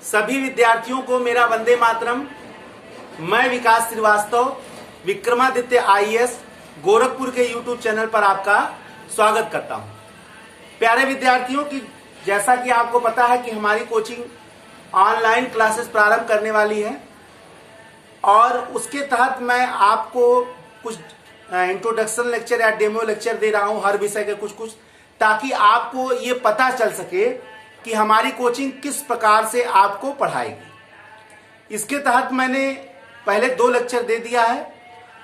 सभी विद्यार्थियों को मेरा वंदे मातरम। मैं विकास श्रीवास्तव विक्रमादित्य आईएएस गोरखपुर के YouTube चैनल पर आपका स्वागत करता हूं। प्यारे विद्यार्थियों की जैसा कि आपको पता है कि हमारी कोचिंग ऑनलाइन क्लासेस प्रारंभ करने वाली है और उसके तहत मैं आपको कुछ इंट्रोडक्शन लेक्चर या डेमो लेक्चर दे रहा हूं हर विषय के कुछ ताकि आपको ये पता चल सके कि हमारी कोचिंग किस प्रकार से आपको पढ़ाएगी। इसके तहत मैंने पहले 2 लेक्चर दे दिया है।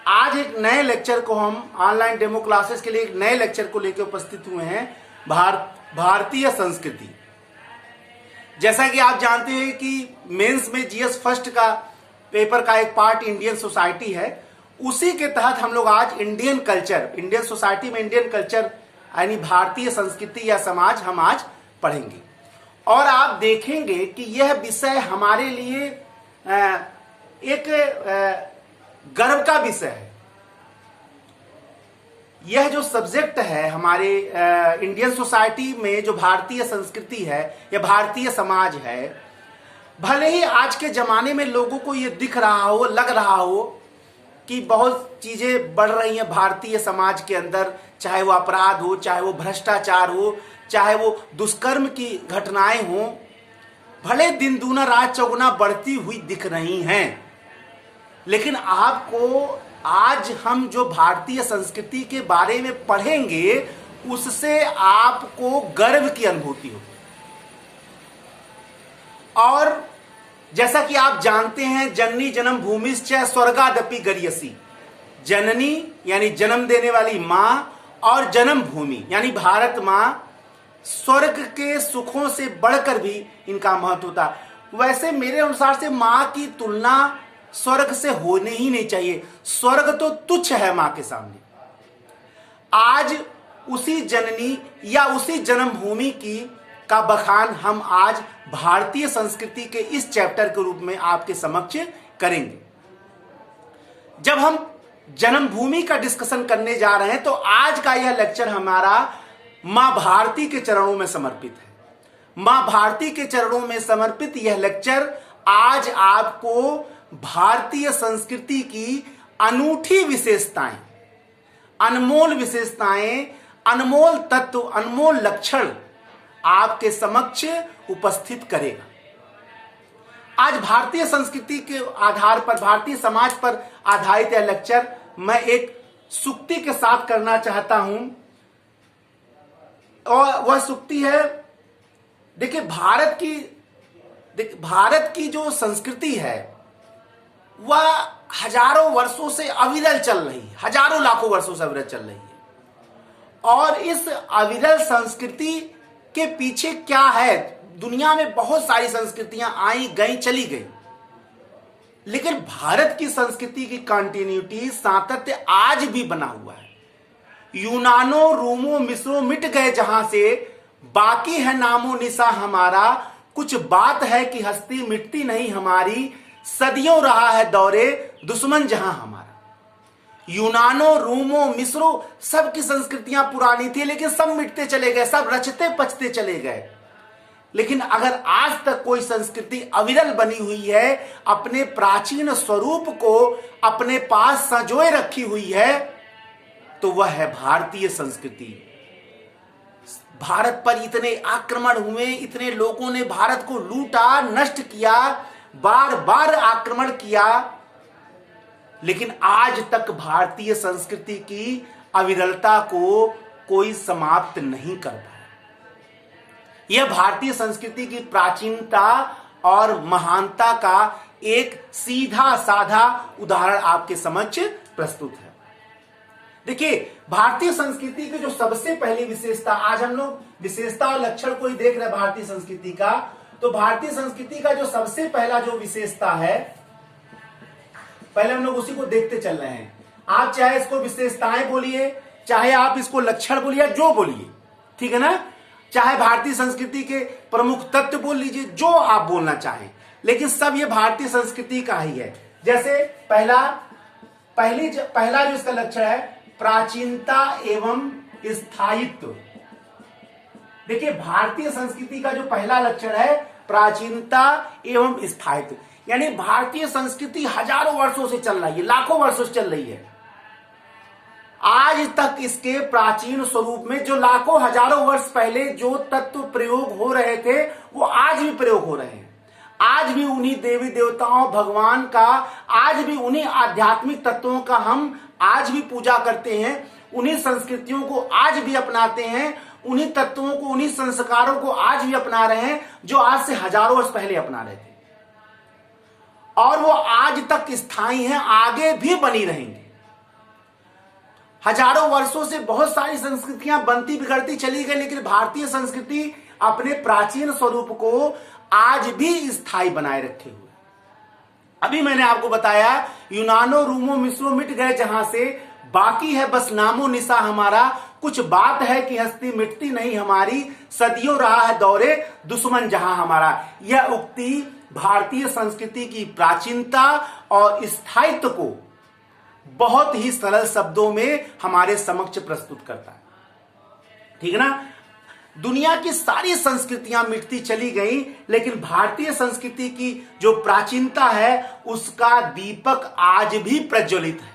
आज एक नए लेक्चर को हम ऑनलाइन डेमो क्लासेस के लिए एक नए लेक्चर को लेकर उपस्थित हुए हैं, भारतीय संस्कृति। जैसा कि आप जानते हैं कि मेंस में जीएस फर्स्ट का पेपर का एक पार्ट इंडियन सोसाइटी है, उसी के तहत हम लोग आज इंडियन कल्चर, इंडियन सोसाइटी में इंडियन कल्चर यानी भारतीय संस्कृति या समाज हम आज पढ़ेंगे। और आप देखेंगे कि यह विषय हमारे लिए एक गर्व का विषय है। यह जो सब्जेक्ट है हमारे इंडियन सोसाइटी में, जो भारतीय संस्कृति है या भारतीय समाज है, भले ही आज के जमाने में लोगों को यह दिख रहा हो, लग रहा हो कि बहुत चीजें बढ़ रही हैं भारतीय समाज के अंदर, चाहे वो अपराध हो, चाहे वो भ्रष्टाचार हो, चाहे वो दुष्कर्म की घटनाएं हो, भले दिन दूना रात चौगुना बढ़ती हुई दिख रही हैं। लेकिन आपको आज हम जो भारतीय संस्कृति के बारे में पढ़ेंगे उससे आपको गर्व की अनुभूति हो। और जैसा कि आप जानते हैं, जननी जन्म भूमिश्च स्वर्गादपि गरीयसी। जननी यानी जन्म देने वाली मां और जन्म भूमि यानी भारत मां, स्वर्ग के सुखों से बढ़कर भी इनका महत्व होता। वैसे मेरे अनुसार से मां की तुलना स्वर्ग से होनी ही नहीं चाहिए। स्वर्ग तो तुच्छ है मां के सामने। आज उसी जननी या उसी जन्मभूमि की का बखान हम आज भारतीय संस्कृति के इस चैप्टर के रूप में आपके समक्ष करेंगे। जब हम जन्मभूमि का डिस्कशन करने जा रहे हैं तो आज का यह लेक्चर हमारा मां भारती के चरणों में समर्पित है। मां भारती के चरणों में समर्पित यह लेक्चर आज आपको भारतीय संस्कृति की अनूठी विशेषताएं, अनमोल विशेषताएं, अनमोल तत्व, अनमोल लक्षण आपके समक्ष उपस्थित करेगा। आज भारतीय संस्कृति के आधार पर, भारतीय समाज पर आधारित यह लेक्चर मैं एक सूक्ति के साथ करना चाहता हूं और वह सूक्ति है, देखिए भारत की जो संस्कृति है वह हजारों वर्षों से अविरल चल रही है, हजारों लाखों वर्षों से अविरल चल रही है। और इस अविरल संस्कृति के पीछे क्या है? दुनिया में बहुत सारी संस्कृतियां आई गई, चली गई, लेकिन भारत की संस्कृति की कंटिन्यूटी, सातत्य आज भी बना हुआ है। यूनानो रूमो मिस्रो मिट गए जहां से, बाकी है नामो निशा हमारा। कुछ बात है कि हस्ती मिटती नहीं हमारी, सदियों रहा है दौरे दुश्मन जहां हमारा। यूनानो रूमो मिस्रो सबकी संस्कृतियां पुरानी थी, लेकिन सब मिटते चले गए, सब रचते पचते चले गए। लेकिन अगर आज तक कोई संस्कृति अविरल बनी हुई है, अपने प्राचीन स्वरूप को अपने पास संजोए रखी हुई है, तो वह है भारतीय संस्कृति। भारत पर इतने आक्रमण हुए, इतने लोगों ने भारत को लूटा, नष्ट किया, बार बार आक्रमण किया, लेकिन आज तक भारतीय संस्कृति की अविरलता को कोई समाप्त नहीं कर पाया। यह भारतीय संस्कृति की प्राचीनता और महानता का एक सीधा साधा उदाहरण आपके समक्ष प्रस्तुत है। देखिए, भारतीय संस्कृति की जो सबसे पहली विशेषता, आज हम लोग विशेषता और लक्षण को ही देख रहे हैं भारतीय संस्कृति का, तो भारतीय संस्कृति का जो सबसे पहला जो विशेषता है, पहले हम लोग उसी को देखते चल रहे हैं। आप चाहे इसको विशेषताएं बोलिए, चाहे आप इसको लक्षण बोलिए, जो बोलिए, ठीक है ना, चाहे भारतीय संस्कृति के प्रमुख तत्व बोल लीजिए, जो आप बोलना चाहें, लेकिन सब ये भारतीय संस्कृति का ही है। जैसे पहला जो इसका लक्षण है, प्राचीनता एवं स्थायित्व। देखिए, भारतीय संस्कृति का जो पहला लक्षण है प्राचीनता एवं स्थायित्व। यानी भारतीय संस्कृति हजारों वर्षों से चल रही है, लाखों वर्षों से चल रही है। आज तक इसके प्राचीन स्वरूप में जो लाखों हजारों वर्ष पहले जो तत्व प्रयोग हो रहे थे वो आज भी प्रयोग हो रहे हैं। आज भी उन्हीं देवी देवताओं भगवान का, आज भी उन्हीं आध्यात्मिक तत्वों का हम आज भी पूजा करते हैं, उन्हीं संस्कृतियों को आज भी अपनाते हैं, उन्हीं तत्वों को, उन्हीं संस्कारों को आज भी अपना रहे हैं जो आज से हजारों वर्ष पहले अपना रहे थे, और वो आज तक स्थायी हैं, आगे भी बनी रहेंगी। हजारों वर्षों से बहुत सारी संस्कृतियां बनती बिगड़ती चली गई, लेकिन भारतीय संस्कृति अपने प्राचीन स्वरूप को आज भी स्थायी बनाए रखे हुए। अभी मैंने आपको बताया यूनानो रूमो मिस्रो मिट गए जहां से, बाकी है बस नामो निशा हमारा, कुछ बात है कि हस्ती मिटती नहीं हमारी, सदियों रहा है दौरे दुश्मन जहां हमारा। यह उक्ति भारतीय संस्कृति की प्राचीनता और स्थायित्व को बहुत ही सरल शब्दों में हमारे समक्ष प्रस्तुत करता है। ठीक है ना। दुनिया की सारी संस्कृतियां मिटती चली गई, लेकिन भारतीय संस्कृति की जो प्राचीनता है उसका दीपक आज भी प्रज्वलित है,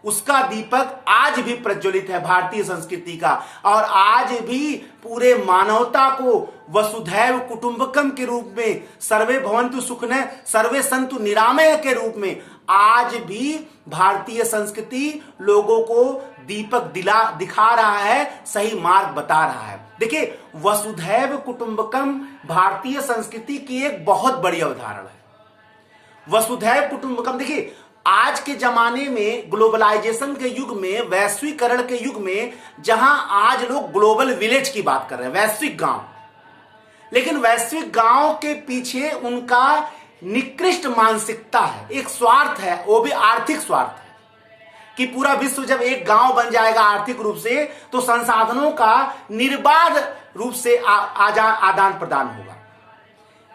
उसका दीपक आज भी प्रज्वलित है भारतीय संस्कृति का। और आज भी पूरे मानवता को वसुधैव कुटुंबकम के रूप में, सर्वे भवन्तु सुखिनः सर्वे सन्तु निरामयः के रूप में आज भी भारतीय संस्कृति लोगों को दीपक दिखा रहा है, सही मार्ग बता रहा है। देखिए, वसुधैव कुटुंबकम भारतीय संस्कृति की एक बहुत बड़ी अवधारणा है। वसुधैव कुटुंबकम, देखिए आज के जमाने में, ग्लोबलाइजेशन के युग में, वैश्वीकरण के युग में, जहां आज लोग ग्लोबल विलेज की बात कर रहे हैं, वैश्विक गांव, लेकिन वैश्विक गांव के पीछे उनका निकृष्ट मानसिकता है, एक स्वार्थ है, वो भी आर्थिक स्वार्थ है कि पूरा विश्व जब एक गांव बन जाएगा आर्थिक रूप से, तो संसाधनों का निर्बाध रूप से आदान प्रदान होगा।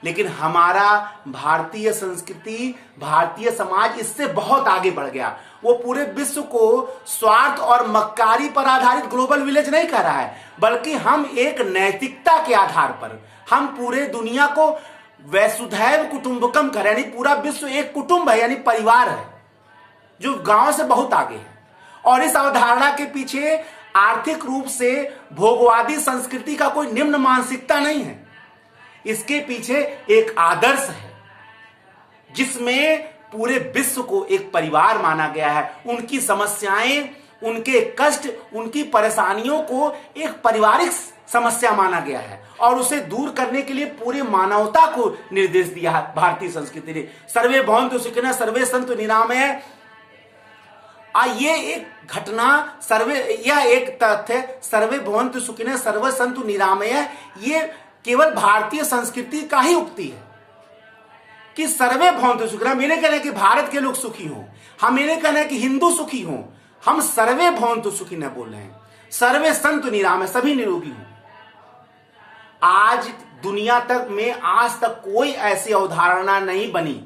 लेकिन हमारा भारतीय संस्कृति, भारतीय समाज इससे बहुत आगे बढ़ गया। वो पूरे विश्व को स्वार्थ और मक्कारी पर आधारित ग्लोबल विलेज नहीं कर रहा है, बल्कि हम एक नैतिकता के आधार पर हम पूरे दुनिया को वसुधैव कुटुंबकम कर, यानी पूरा विश्व एक कुटुंब है, यानी परिवार है जो गांव से बहुत आगे है। और इस अवधारणा के पीछे आर्थिक रूप से भोगवादी संस्कृति का कोई निम्न मानसिकता नहीं है, इसके पीछे एक आदर्श है जिसमें पूरे विश्व को एक परिवार माना गया है। उनकी समस्याएं, उनके कष्ट, उनकी परेशानियों को एक पारिवारिक समस्या माना गया है और उसे दूर करने के लिए पूरी मानवता को निर्देश दिया है भारतीय संस्कृति ने। सर्वे भवन्तु सुखिनः सर्वे सन्तु निरामयः, ये एक घटना, यह एक तथ्य, सर्वे भवन्तु सुखिनः सर्वे सन्तु निरामयः, ये केवल भारतीय संस्कृति का ही उक्ति है कि सर्वे भवन्तु सुखिनः। मेरे कहना है कि भारत के लोग सुखी हों, हम मेरे कहना है कि हिंदू सुखी हों, हम सर्वे भवन्तु सुखिनः बोल रहे हैं, सर्वे सन्तु निरामयः, सभी निरोगी हों। आज दुनिया तक में आज तक कोई ऐसी अवधारणा नहीं बनी,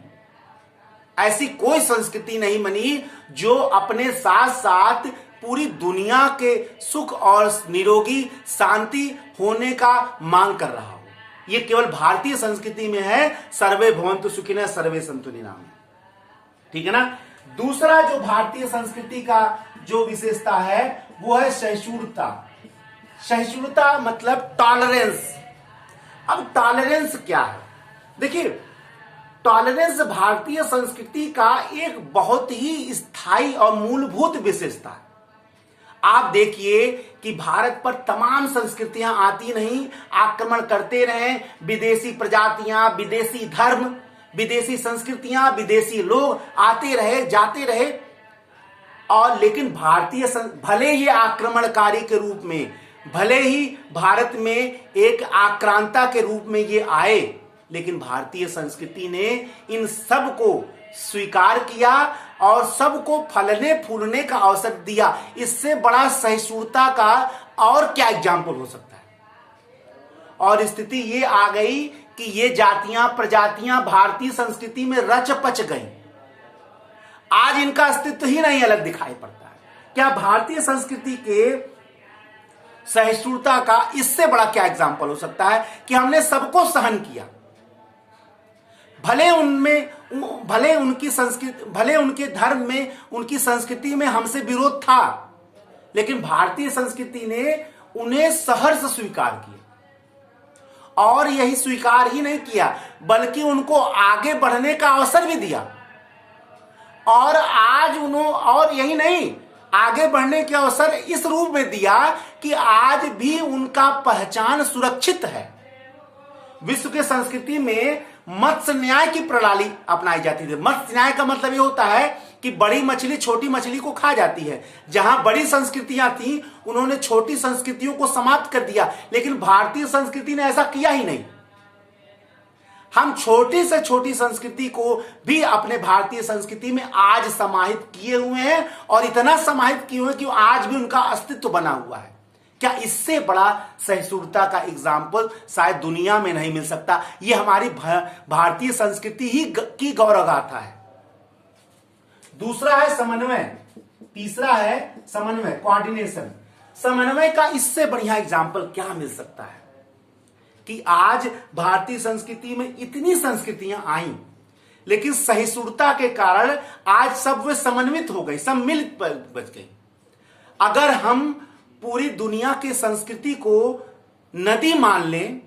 ऐसी कोई संस्कृति नहीं बनी जो अपने साथ साथ पूरी दुनिया के सुख और निरोगी शांति होने का मांग कर रहा हो। ये केवल भारतीय संस्कृति में है, सर्वे भवन्तु सुखिनः सर्वे सन्तु निरामयः। ठीक है ना। दूसरा जो भारतीय संस्कृति का जो विशेषता है वो है सहिष्णुता। सहिष्णुता मतलब टॉलरेंस। अब टॉलरेंस क्या है? देखिए, टॉलरेंस भारतीय संस्कृति का एक बहुत ही स्थायी और मूलभूत विशेषता है। आप देखिए कि भारत पर तमाम संस्कृतियां आती नहीं, आक्रमण करते रहे, विदेशी प्रजातियां, विदेशी धर्म, विदेशी संस्कृतियां, विदेशी लोग आते रहे, जाते रहे, और लेकिन भारतीय भले ही आक्रमणकारी के रूप में, भले ही भारत में एक आक्रांता के रूप में ये आए, लेकिन भारतीय संस्कृति ने इन सब को स्वीकार किया और सबको फलने फूलने का अवसर दिया। इससे बड़ा सहिष्णुता का और क्या एग्जाम्पल हो सकता है? और स्थिति ये आ गई कि ये जातियां, प्रजातियां भारतीय संस्कृति में रच पच गई। आज इनका अस्तित्व ही नहीं अलग दिखाई पड़ता है। क्या भारतीय संस्कृति के सहिष्णुता का इससे बड़ा क्या एग्जाम्पल हो सकता है कि हमने सबको सहन किया। भले उनकी संस्कृति, भले उनके धर्म में, उनकी संस्कृति में हमसे विरोध था, लेकिन भारतीय संस्कृति ने उन्हें सहर्ष स्वीकार किया। और यही स्वीकार ही नहीं किया बल्कि उनको आगे बढ़ने का अवसर भी दिया। और आज और यही नहीं, आगे बढ़ने के अवसर इस रूप में दिया कि आज भी उनका पहचान सुरक्षित है। विश्व के संस्कृति में मत्स्य न्याय की प्रणाली अपनाई जाती थी। मत्स्य न्याय का मतलब ये होता है कि बड़ी मछली छोटी मछली को खा जाती है। जहां बड़ी संस्कृतियां थी उन्होंने छोटी संस्कृतियों को समाप्त कर दिया, लेकिन भारतीय संस्कृति ने ऐसा किया ही नहीं। हम छोटी से छोटी संस्कृति को भी अपने भारतीय संस्कृति में आज समाहित किए हुए हैं, और इतना समाहित किए हुए कि आज भी उनका अस्तित्व बना हुआ है। क्या इससे बड़ा सहिष्णुता का एग्जाम्पल शायद दुनिया में नहीं मिल सकता। यह हमारी भारतीय संस्कृति ही की गौरव गाथा है। दूसरा है समन्वय, तीसरा है समन्वय, कोऑर्डिनेशन। समन्वय का इससे बढ़िया एग्जाम्पल क्या मिल सकता है कि आज भारतीय संस्कृति में इतनी संस्कृतियां आई, लेकिन सहिष्णुता के कारण आज सब वे समन्वित हो गई, सब मिल बच गई। अगर हम पूरी दुनिया की संस्कृति को नदी मान लें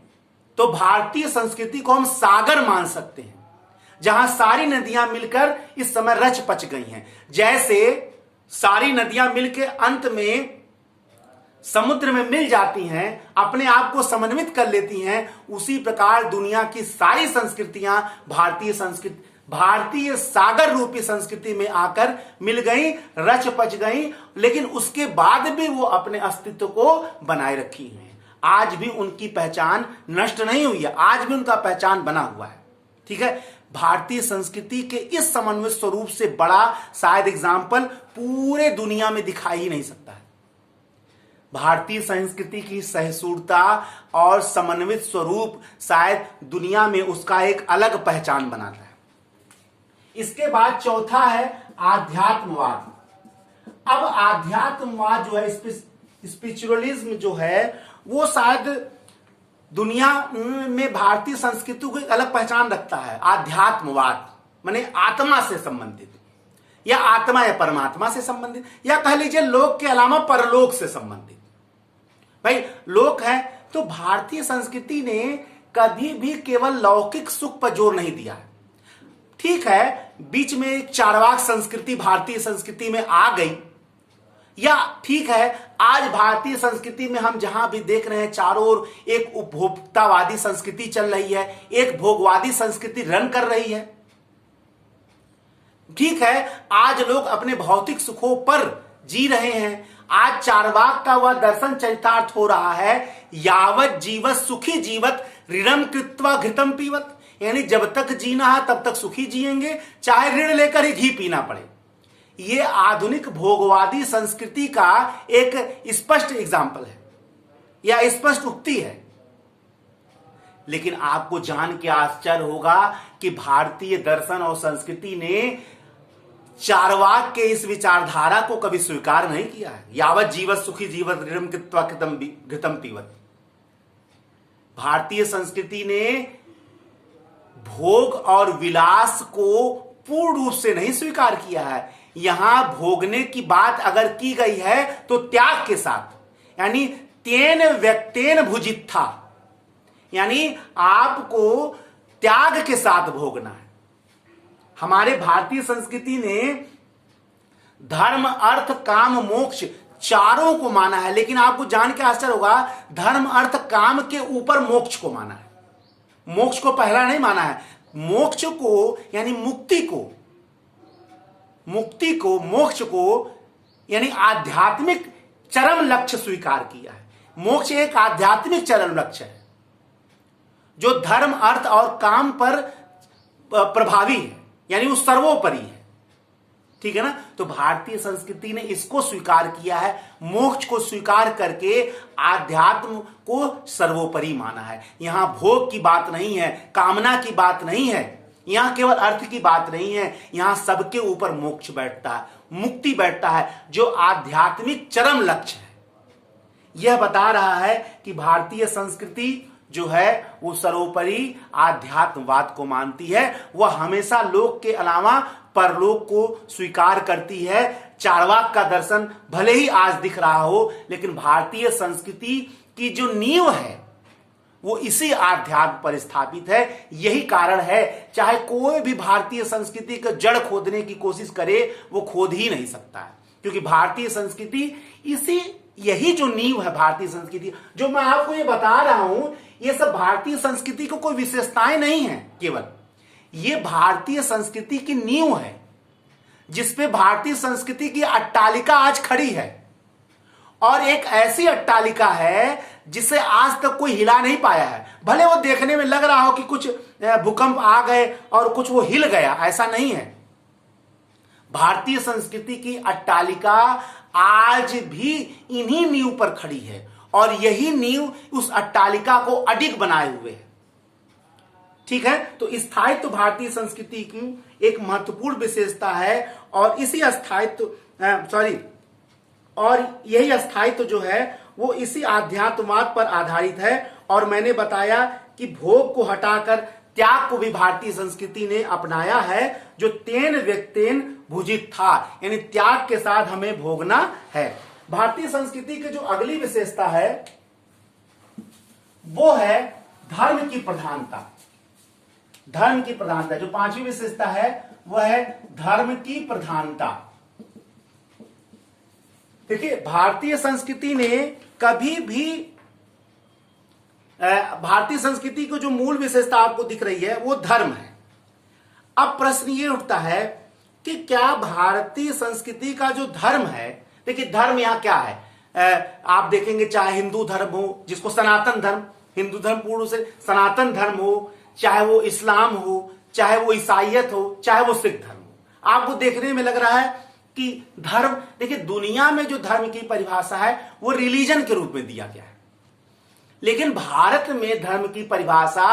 तो भारतीय संस्कृति को हम सागर मान सकते हैं, जहां सारी नदियां मिलकर इस समय रच पच गई हैं। जैसे सारी नदियां मिलकर अंत में समुद्र में मिल जाती हैं, अपने आप को समन्वित कर लेती हैं, उसी प्रकार दुनिया की सारी संस्कृतियां भारतीय सागर रूपी संस्कृति में आकर मिल गई, रच पच गई, लेकिन उसके बाद भी वो अपने अस्तित्व को बनाए रखी हैं। आज भी उनकी पहचान नष्ट नहीं हुई है, आज भी उनका पहचान बना हुआ है। ठीक है, भारतीय संस्कृति के इस समन्वित स्वरूप से बड़ा शायद एग्जाम्पल पूरे दुनिया में दिखाई ही नहीं सकता है। भारतीय संस्कृति की सहिष्णुता और समन्वित स्वरूप शायद दुनिया में उसका एक अलग पहचान बनाता है। इसके बाद चौथा है आध्यात्मवाद। अब आध्यात्मवाद जो है, स्पिरिचुअलिज्म जो है, वो शायद दुनिया में भारतीय संस्कृति को एक अलग पहचान रखता है। आध्यात्मवाद माने आत्मा से संबंधित, या आत्मा या परमात्मा से संबंधित, या कह लीजिए लोक के अलावा परलोक से संबंधित। भाई लोक है तो भारतीय संस्कृति ने कभी भी केवल लौकिक सुख पर जोर नहीं दिया है। ठीक है, बीच में एक चारवाक संस्कृति भारतीय संस्कृति में आ गई, या ठीक है आज भारतीय संस्कृति में हम जहां भी देख रहे हैं चारों ओर एक उपभोक्तावादी संस्कृति चल रही है, एक भोगवादी संस्कृति रन कर रही है। ठीक है, आज लोग अपने भौतिक सुखों पर जी रहे हैं। आज चारवाक का वह दर्शन चरितार्थ हो रहा है, यावत जीवत सुखी जीवत ऋणम कृत्वा घृतम पीवत, यानी जब तक जीना है तब तक सुखी जिएंगे, चाहे ऋण लेकर ही घी पीना पड़े। यह आधुनिक भोगवादी संस्कृति का एक स्पष्ट एग्जाम्पल है, या स्पष्ट उक्ति है। लेकिन आपको जान के आश्चर्य होगा कि भारतीय दर्शन और संस्कृति ने चारवाक के इस विचारधारा को कभी स्वीकार नहीं किया है। यावत जीवत सुखी जीवत ऋणम कृत्वा घृतम पीवत। भारतीय संस्कृति ने भोग और विलास को पूर्ण रूप से नहीं स्वीकार किया है। यहां भोगने की बात अगर की गई है तो त्याग के साथ, यानी तेन व्यक्तेन भुजित्था, यानी आपको त्याग के साथ भोगना है। हमारे भारतीय संस्कृति ने धर्म अर्थ काम मोक्ष चारों को माना है, लेकिन आपको जान के आश्चर्य होगा धर्म अर्थ काम के ऊपर मोक्ष को माना है। मोक्ष को पहला नहीं माना है, मोक्ष को यानी मुक्ति को मोक्ष को यानी आध्यात्मिक चरम लक्ष्य स्वीकार किया है। मोक्ष एक आध्यात्मिक चरम लक्ष्य है जो धर्म अर्थ और काम पर प्रभावी है, यानी वो सर्वोपरि है। ठीक है ना, तो भारतीय संस्कृति ने इसको स्वीकार किया है, मोक्ष को स्वीकार करके आध्यात्म को सर्वोपरि माना है। यहां भोग की बात नहीं है, कामना की बात नहीं है, यहां केवल अर्थ की बात नहीं है, यहां सबके ऊपर मोक्ष बैठता है, मुक्ति बैठता है, जो आध्यात्मिक चरम लक्ष्य है। यह बता रहा है कि भारतीय संस्कृति जो है वो सर्वोपरि आध्यात्मवाद को मानती है। वह हमेशा लोक के अलावा परलोक को स्वीकार करती है। चार्वाक का दर्शन भले ही आज दिख रहा हो, लेकिन भारतीय संस्कृति की जो नींव है वो इसी आध्यात्म पर स्थापित है। यही कारण है चाहे कोई भी भारतीय संस्कृति का जड़ खोदने की कोशिश करे वो खोद ही नहीं सकता है, क्योंकि भारतीय संस्कृति यही जो नींव है भारतीय संस्कृति। जो मैं आपको ये बता रहा हूं ये सब भारतीय संस्कृति को कोई विशेषताएं नहीं है, केवल ये भारतीय संस्कृति की नींव है जिसपे भारतीय संस्कृति की अट्टालिका आज खड़ी है। और एक ऐसी अट्टालिका है जिसे आज तक कोई हिला नहीं पाया है। भले वो देखने में लग रहा हो कि कुछ भूकंप आ गए और कुछ वो हिल गया, ऐसा नहीं है। भारतीय संस्कृति की अट्टालिका आज भी इन्हीं नींव पर खड़ी है और यही नींव उस अट्टालिका को अडिग बनाए हुए है। ठीक है, तो स्थायित्व भारतीय संस्कृति की एक महत्वपूर्ण विशेषता है और इसी यही स्थायित्व जो है वो इसी आध्यात्मवाद पर आधारित है। और मैंने बताया कि भोग को हटाकर त्याग को भी भारतीय संस्कृति ने अपनाया है, जो तेन व्यक्तेन भुजित था, यानी त्याग के साथ हमें भोगना है। भारतीय संस्कृति की जो अगली विशेषता है वो है धर्म की प्रधानता। धर्म की प्रधानता, जो पांचवी विशेषता है वह है धर्म की प्रधानता। देखिए, भारतीय संस्कृति ने कभी भी भारतीय संस्कृति को जो मूल विशेषता आपको दिख रही है वो धर्म है। अब प्रश्न ये उठता है कि क्या भारतीय संस्कृति का जो धर्म है, देखिए धर्म यहां क्या है, आप देखेंगे चाहे हिंदू धर्म हो जिसको सनातन धर्म, हिंदू धर्म पूर्व से सनातन धर्म हो, चाहे वो इस्लाम हो, चाहे वो ईसाईयत हो, चाहे वो सिख धर्म हो, आपको देखने में लग रहा है कि धर्म, देखिए दुनिया में जो धर्म की परिभाषा है वो रिलीजन के रूप में दिया गया है, लेकिन भारत में धर्म की परिभाषा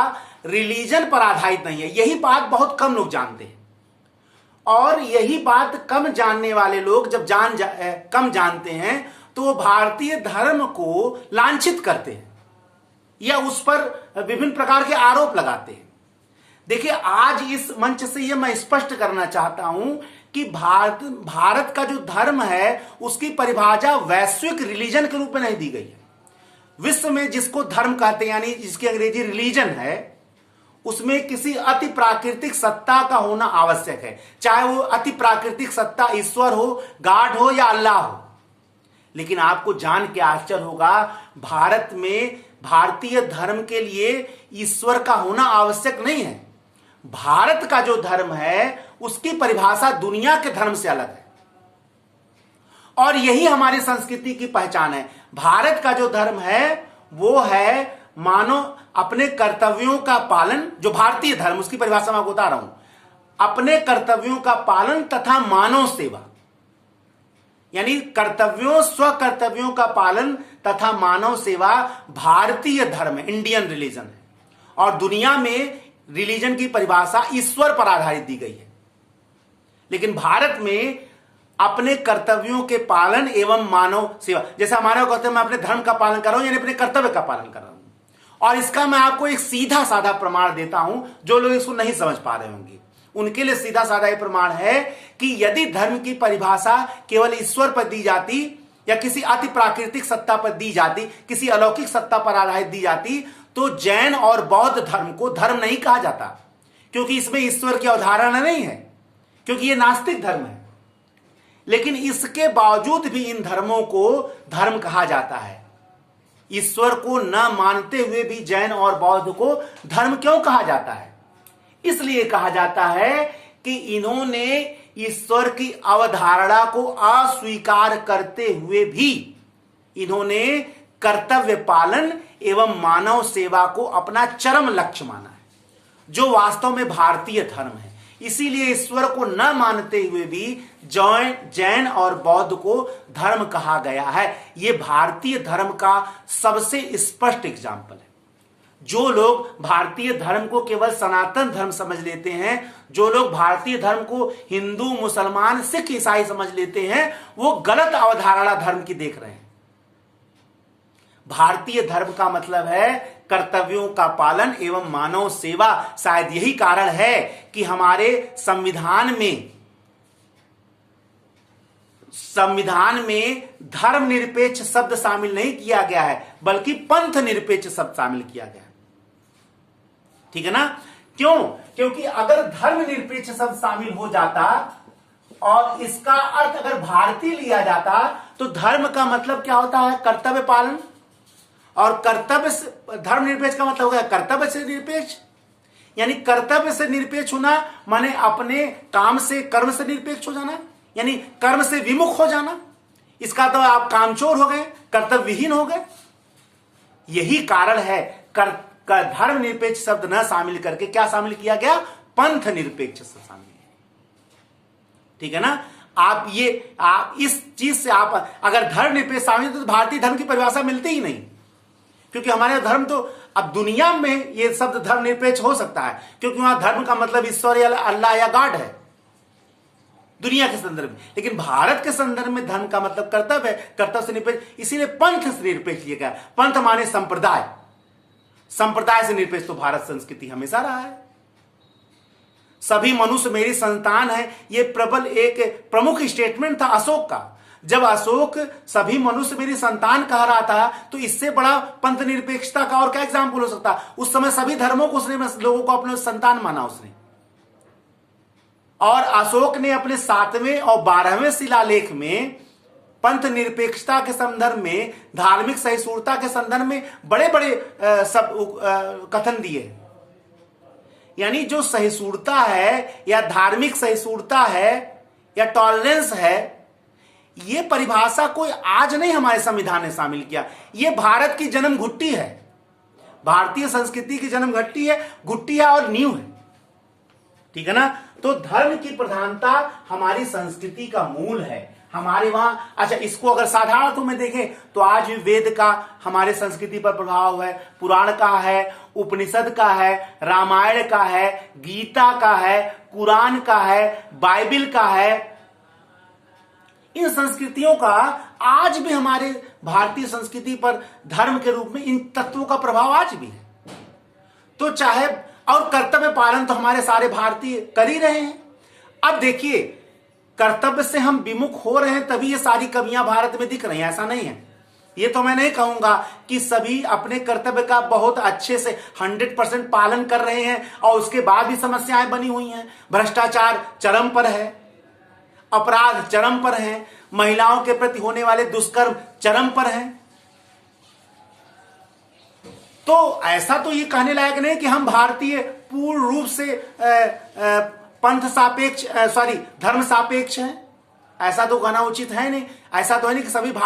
रिलीजन पर आधारित नहीं है। यही बात बहुत कम लोग जानते हैं और यही बात कम जानने वाले लोग जब कम जानते हैं तो वो भारतीय धर्म को लांछित करते हैं या उस पर विभिन्न प्रकार के आरोप लगाते हैं। देखिए, आज इस मंच से यह मैं स्पष्ट करना चाहता हूं कि भारत का जो धर्म है उसकी परिभाषा वैश्विक रिलीजन के रूप में नहीं दी गई है। विश्व में जिसको धर्म कहते हैं, यानी जिसकी अंग्रेजी रिलीजन है, उसमें किसी अति प्राकृतिक सत्ता का होना आवश्यक है, चाहे वो अति प्राकृतिक सत्ता ईश्वर हो, गॉड हो या अल्लाह हो। लेकिन आपको जान के आश्चर्य होगा, भारत में भारतीय धर्म के लिए ईश्वर का होना आवश्यक नहीं है। भारत का जो धर्म है उसकी परिभाषा दुनिया के धर्म से अलग है और यही हमारी संस्कृति की पहचान है। भारत का जो धर्म है वो है मानो अपने कर्तव्यों का पालन, जो भारतीय धर्म उसकी परिभाषा मैं आपको बता रहा हूं, अपने कर्तव्यों का पालन तथा मानव सेवा, यानी स्व कर्तव्यों का पालन तथा मानव सेवा भारतीय धर्म है, इंडियन रिलीजन है। और दुनिया में रिलीजन की परिभाषा ईश्वर पर आधारित दी गई है, लेकिन भारत में अपने कर्तव्यों के पालन एवं मानव सेवा, जैसा हमारे कहते हैं मैं अपने धर्म का पालन कर रहा हूं, यानी अपने कर्तव्य का पालन कर रहा हूं। और इसका मैं आपको एक सीधा साधा प्रमाण देता हूं, जो लोग इसको नहीं समझ पा रहे होंगे उनके लिए सीधा साधा ये प्रमाण है कि यदि धर्म की परिभाषा केवल ईश्वर पर दी जाती या किसी अति प्राकृतिक सत्ता पर दी जाती, किसी अलौकिक सत्ता पर आधारित दी जाती, तो जैन और बौद्ध धर्म को धर्म नहीं कहा जाता, क्योंकि इसमें ईश्वर की अवधारणा नहीं है, क्योंकि ये नास्तिक धर्म है। लेकिन इसके बावजूद भी इन धर्मों को धर्म कहा जाता है। ईश्वर को न मानते हुए भी जैन और बौद्ध को धर्म क्यों कहा जाता है? इसलिए कहा जाता है कि इन्होंने ईश्वर की अवधारणा को अस्वीकार करते हुए भी इन्होंने कर्तव्य पालन एवं मानव सेवा को अपना चरम लक्ष्य माना है, जो वास्तव में भारतीय धर्म है। इसीलिए ईश्वर को न मानते हुए भी जैन और बौद्ध को धर्म कहा गया है। यह भारतीय धर्म का सबसे स्पष्ट एग्जाम्पल है। जो लोग भारतीय धर्म को केवल सनातन धर्म समझ लेते हैं, जो लोग भारतीय धर्म को हिंदू, मुसलमान, सिख, ईसाई समझ लेते हैं, वो गलत अवधारणा धर्म की देख रहे हैं। भारतीय धर्म का मतलब है कर्तव्यों का पालन एवं मानव सेवा। शायद यही कारण है कि हमारे संविधान में धर्मनिरपेक्ष शब्द शामिल नहीं किया गया है, बल्कि पंथ निरपेक्ष शब्द शामिल किया गया है। ठीक है ना? क्यों? क्योंकि अगर धर्मनिरपेक्ष शब्द शामिल हो जाता और इसका अर्थ अगर भारतीय लिया जाता तो धर्म का मतलब क्या होता है? कर्तव्य पालन। और कर्तव्य से धर्मनिरपेक्ष का मतलब होगा कर्तव्य से निरपेक्ष। यानी कर्तव्य से निरपेक्ष होना माने अपने काम से कर्म से निरपेक्ष हो जाना, यानी कर्म से विमुख हो जाना। इसका तो आप कामचोर हो गए, कर्तव्य विहीन हो गए। यही कारण है धर्म निरपेक्ष शब्द न शामिल करके क्या शामिल किया गया? पंथ निरपेक्ष शब्द शामिल। ठीक है ना? आप इस चीज से आप अगर धर्म निरपेक्ष शामिल तो भारतीय धर्म की परिभाषा मिलती ही नहीं, क्योंकि हमारे धर्म तो अब दुनिया में ये शब्द धर्म निरपेक्ष हो सकता है, क्योंकि वहां धर्म का मतलब ईश्वर या अल्लाह या गॉड है दुनिया के संदर्भ में। लेकिन भारत के संदर्भ में धर्म का मतलब कर्तव्य है, कर्तव्य से निरपेक्ष, इसीलिए पंथ से निरपेक्ष लिया गया। पंथ माने संप्रदाय, संप्रदाय से निरपेक्ष तो भारत संस्कृति हमेशा रहा है। सभी मनुष्य मेरी संतान है, यह प्रबल एक प्रमुख स्टेटमेंट था अशोक का। जब अशोक सभी मनुष्य मेरी संतान कह रहा था तो इससे बड़ा पंथ निरपेक्षता का और क्या एग्जाम्पल हो सकता? उस समय सभी धर्मों को उसने, लोगों को अपने संतान माना उसने। और अशोक ने अपने 7वें और 12वें शिलालेख में पंथ निरपेक्षता के संदर्भ में, धार्मिक सहिष्णुता के संदर्भ में बड़े बड़े कथन दिए। यानी जो सहिष्णुता है या धार्मिक सहिष्णुता है या टॉलरेंस है, ये परिभाषा कोई आज नहीं हमारे संविधान ने शामिल किया। ये भारत की जन्म घुट्टी है, भारतीय संस्कृति की जन्म घट्टी है, घुट्टी है और नींव है। ठीक है ना? तो धर्म की प्रधानता हमारी संस्कृति का मूल है। हमारे वहां, अच्छा, इसको अगर साधारण अर्थों में देखें तो आज भी वेद का हमारे संस्कृति पर प्रभाव है, पुराण का है, उपनिषद का है, रामायण का है, गीता का है, कुरान का है, बाइबिल का है। इन संस्कृतियों का आज भी हमारे भारतीय संस्कृति पर धर्म के रूप में इन तत्वों का प्रभाव आज भी है। तो चाहे, और कर्तव्य पालन तो हमारे सारे भारतीय कर ही रहे हैं। अब देखिए, कर्तव्य से हम विमुख हो रहे हैं तभी ये सारी कमियां भारत में दिख रही हैं, ऐसा नहीं है। ये तो मैं नहीं कहूंगा कि सभी अपने कर्तव्य का बहुत अच्छे से 100% पालन कर रहे हैं और उसके बाद भी समस्याएं बनी हुई हैं। भ्रष्टाचार चरम पर है, अपराध चरम पर हैं, महिलाओं के प्रति होने वाले दुष्कर्म चरम पर हैं। तो ऐसा तो ये कहने लायक नहीं कि हम भारतीय पूर्ण रूप से पंथ सापेक्ष, धर्म सापेक्ष हैं। ऐसा तो कहना उचित है नहीं। ऐसा तो है नहीं कि सभी भारतीय